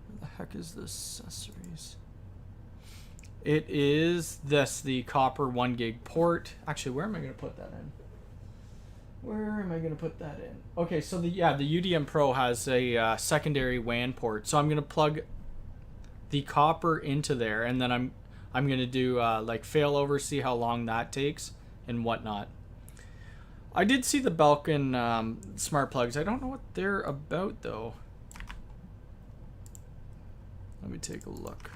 Where the heck is this accessories? It is this, the copper 1 gig port. Actually, where am I going to put that in? Where am I going to put that in? Okay, so the UDM Pro has a secondary WAN port. So I'm going to plug the copper into there, and then I'm going to do like failover, see how long that takes and whatnot. I did see the Belkin smart plugs. I don't know what they're about though. Let me take a look.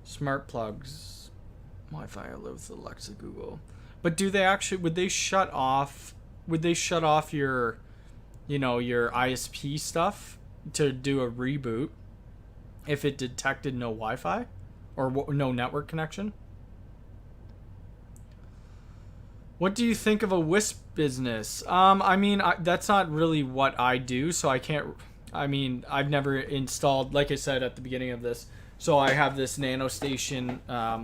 Smart plugs, Wi-Fi. I live with Alexa, Google. But do they actually? Would they shut off? Would they shut off your, your ISP stuff to do a reboot if it detected no Wi-Fi or no network connection? What do you think of a Wisp business? I mean, that's not really what I do, so I can't. I mean, I've never installed, like I said at the beginning of this. So I have this NanoStation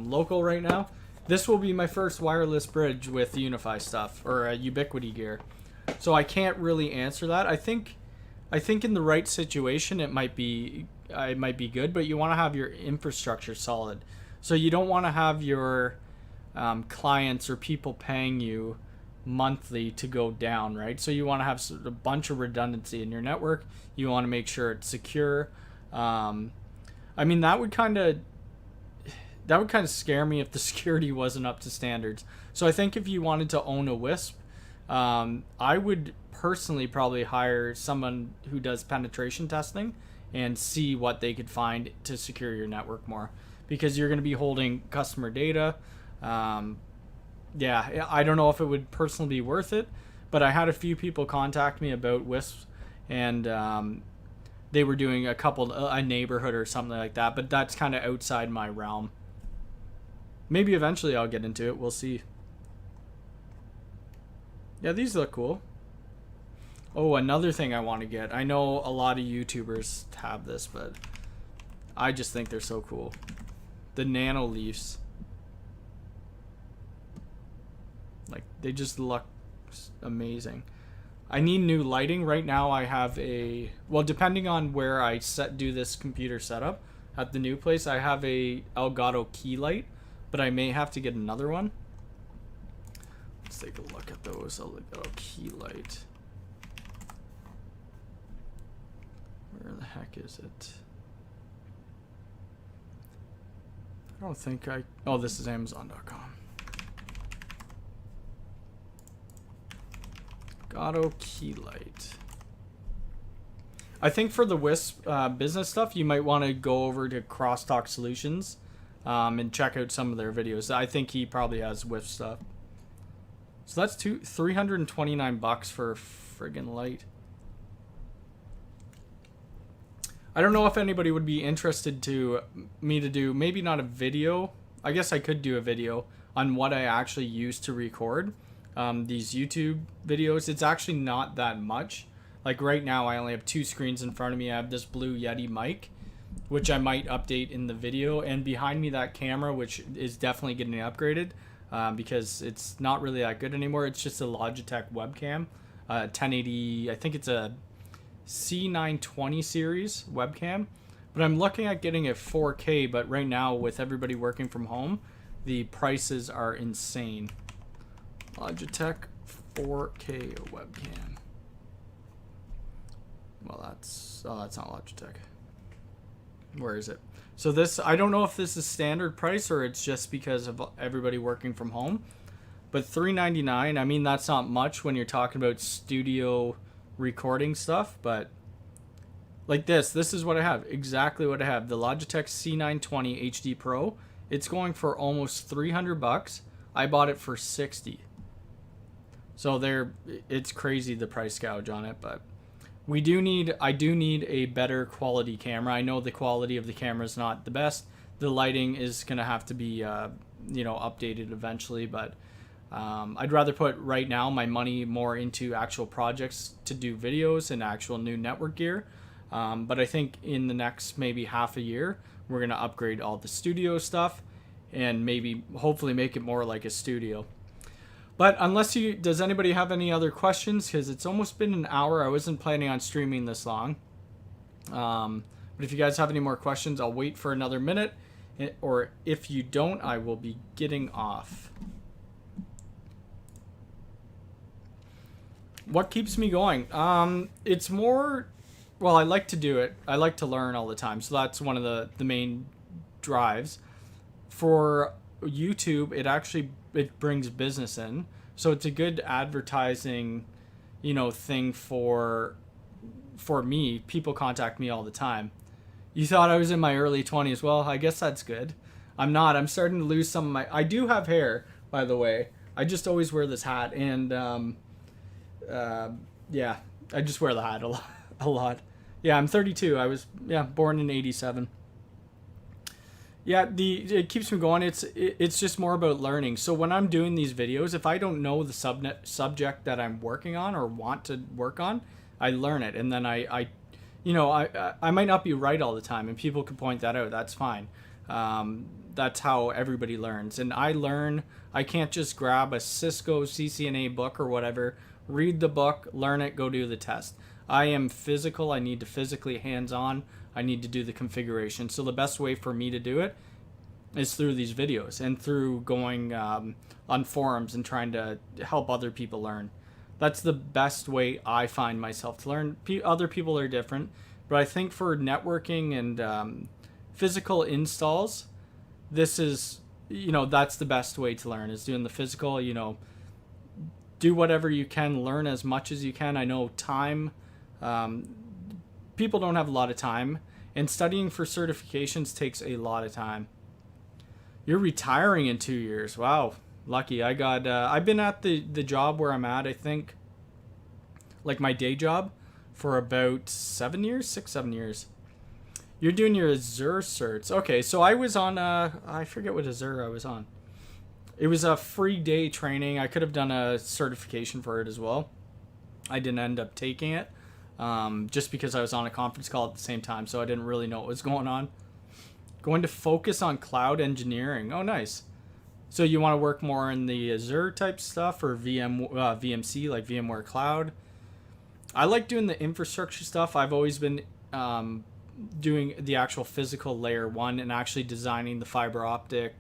local right now. This will be my first wireless bridge with Unifi stuff or Ubiquity gear. So I can't really answer that. I think in the right situation it might be good, but you want to have your infrastructure solid. So you don't want to have your clients or people paying you monthly to go down, right? So you want to have a bunch of redundancy in your network. You want to make sure it's secure. I mean, that would kind of scare me if the security wasn't up to standards. So I think if you wanted to own a Wisp, I would personally probably hire someone who does penetration testing and see what they could find to secure your network more, because you're going to be holding customer data. Yeah, I don't know if it would personally be worth it, but I had a few people contact me about Wisps, and they were doing a neighborhood or something like that, but that's kind of outside my realm. Maybe eventually I'll get into it. We'll see. Yeah, these look cool. Oh, another thing I want to get. I know a lot of YouTubers have this, but I just think they're so cool. The nano leaves. Like They just look amazing. I need new lighting. Right now I have a, well, depending on where I do this computer setup at the new place, I have a Elgato Key Light, but I may have to get another one. Let's take a look at those Elgato Key Light. Where the heck is it? I don't think oh, this is Amazon.com. Elgato Key Light. I think for the Wisp business stuff, you might want to go over to Crosstalk Solutions and check out some of their videos. I think he probably has Wisp stuff. So that's $329 for a friggin' light. I don't know if anybody would be interested to me to do, maybe not a video. I guess I could do a video on what I actually use to record these YouTube videos. It's actually not that much. Like right now, I only have 2 screens in front of me. I have this blue Yeti mic, which I might update in the video. And behind me, that camera, which is definitely getting upgraded because it's not really that good anymore. It's just a Logitech webcam, 1080, I think it's a C920 series webcam, but I'm looking at getting a 4K, but right now with everybody working from home, the prices are insane. Logitech 4K webcam. Well, that's not Logitech. Where is it? So this, I don't know if this is standard price or it's just because of everybody working from home, but $399, I mean, that's not much when you're talking about studio recording stuff, but like this is what I have, exactly what I have, the Logitech C920 HD Pro. It's going for almost $300. I bought it for $60. So it's crazy the price gouge on it, but I do need a better quality camera. I know the quality of the camera is not the best. The lighting is gonna have to be updated eventually, but I'd rather put right now my money more into actual projects to do videos and actual new network gear. But I think in the next maybe half a year, we're going to upgrade all the studio stuff and maybe hopefully make it more like a studio. But does anybody have any other questions? Because it's almost been an hour. I wasn't planning on streaming this long. But if you guys have any more questions, I'll wait for another minute. Or if you don't, I will be getting off. What keeps me going? It's more, well, I like to do it. I like to learn all the time. So that's one of the main drives. For YouTube, it brings business in. So it's a good advertising, thing for me. People contact me all the time. You thought I was in my early 20s. Well, I guess that's good. I'm not. I'm starting to lose some of I do have hair, by the way. I just always wear this hat, and yeah, I just wear the hat a lot. Yeah, I'm 32. I was born in 87. Yeah, it keeps me going. It's just more about learning. So when I'm doing these videos, if I don't know the subject that I'm working on or want to work on, I learn it, and then I might not be right all the time, and people can point that out. That's fine. That's how everybody learns, and I learn. I can't just grab a Cisco CCNA book or whatever, read the book, learn it, go do the test. I am physical. I need to physically hands-on. I need to do the configuration. So the best way for me to do it is through these videos and through going on forums and trying to help other people learn. That's the best way I find myself to learn. Other people are different, but I think for networking and physical installs, this is, that's the best way to learn, is doing the physical, do whatever you can, learn as much as you can. I know time, people don't have a lot of time, and studying for certifications takes a lot of time. You're retiring in 2 years. Wow. Lucky. I've been at the job where I'm at, I think, like my day job, for about 7 years. You're doing your Azure certs. Okay, so I was on, I forget what Azure I was on. It was a free day training. I could have done a certification for it as well. I didn't end up taking it, just because I was on a conference call at the same time, so I didn't really know what was going on. Going to focus on cloud engineering. Oh, nice. So you want to work more in the Azure type stuff or VMC, like VMware Cloud. I like doing the infrastructure stuff. I've always been doing the actual physical layer 1 and actually designing the fiber optic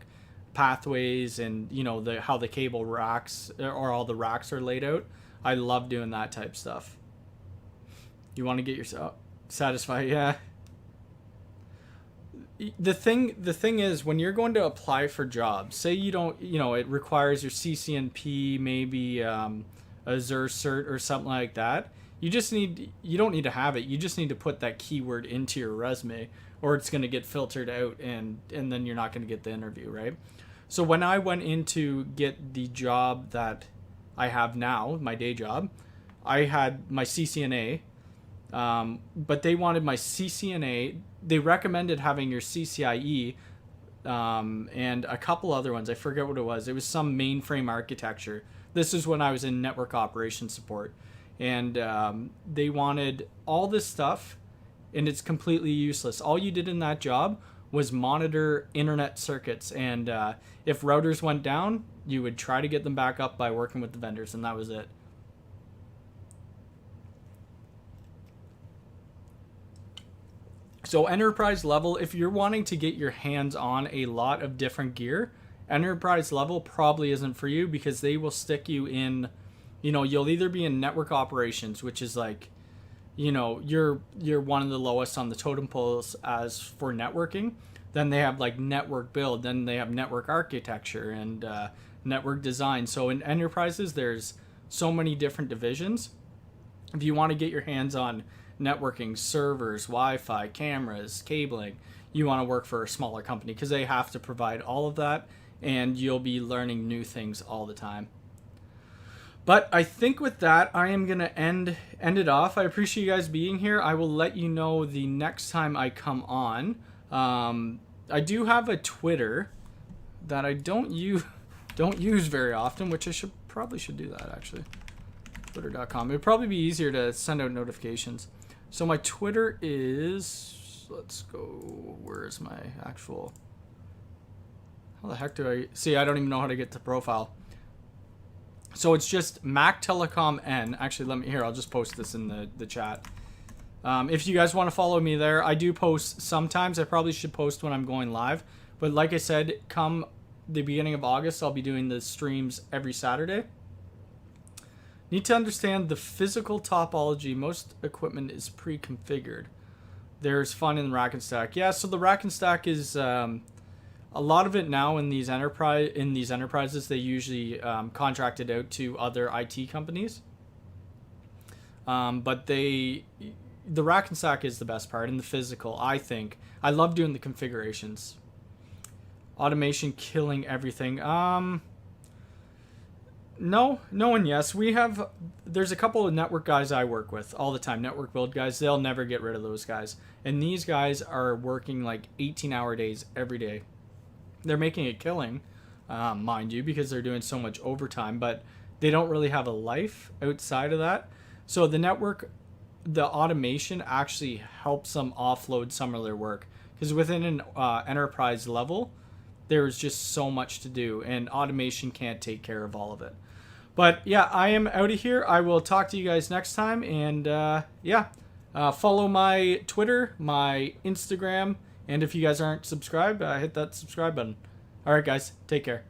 pathways and, you know, how the cable racks or all the racks are laid out. I love doing that type stuff. You want to get yourself satisfied, yeah. The thing is, when you're going to apply for jobs, say you don't, you know, it requires your CCNP, maybe Azure cert or something like that. You don't need to have it. You just need to put that keyword into your resume, or it's going to get filtered out, and then you're not going to get the interview, right? So when I went in to get the job that I have now, my day job, I had my CCNA, but they wanted my CCNA. They recommended having your CCIE and a couple other ones. I forget what it was. It was some mainframe architecture. This is when I was in network operations support. And they wanted all this stuff, and it's completely useless. All you did in that job was monitor internet circuits, and if routers went down, you would try to get them back up by working with the vendors, and that was it. So enterprise level, if you're wanting to get your hands on a lot of different gear, enterprise level probably isn't for you, because they will stick you in, you know, you'll either be in network operations, which is like, you know, you're one of the lowest on the totem poles as for networking. Then they have like network build, then they have network architecture and network design. So in enterprises, there's so many different divisions. If you want to get your hands on networking, servers, Wi-Fi, cameras, cabling, you want to work for a smaller company, because they have to provide all of that, and you'll be learning new things all the time. But I think with that, I am going to end it off. I appreciate you guys being here. I will let you know the next time I come on. I do have a Twitter that I don't use very often, which I probably should do that, actually. Twitter.com. It would probably be easier to send out notifications. So my Twitter is, let's go, where's my actual, how the heck do I, see, I don't even know how to get to profile. So it's just Mac Telecom N. Actually, let me, here, I'll just post this in the chat. If you guys want to follow me there, I do post sometimes. I probably should post when I'm going live. But like I said, come the beginning of August, I'll be doing the streams every Saturday. Need to understand the physical topology. Most equipment is pre-configured. There's fun in rack and stack. Yeah, so the rack and stack is a lot of it now in these enterprises. They usually contract it out to other IT companies. But the rack and stack is the best part, and the physical, I think. I love doing the configurations. Automation killing everything. No and yes. There's a couple of network guys I work with all the time, network build guys. They'll never get rid of those guys. And these guys are working like 18-hour days every day. They're making a killing, mind you, because they're doing so much overtime, but they don't really have a life outside of that. So the automation actually helps them offload some of their work, because within an enterprise level, there's just so much to do, and automation can't take care of all of it. But yeah, I am out of here. I will talk to you guys next time, and follow my Twitter, my Instagram, and if you guys aren't subscribed, hit that subscribe button. All right, guys, take care.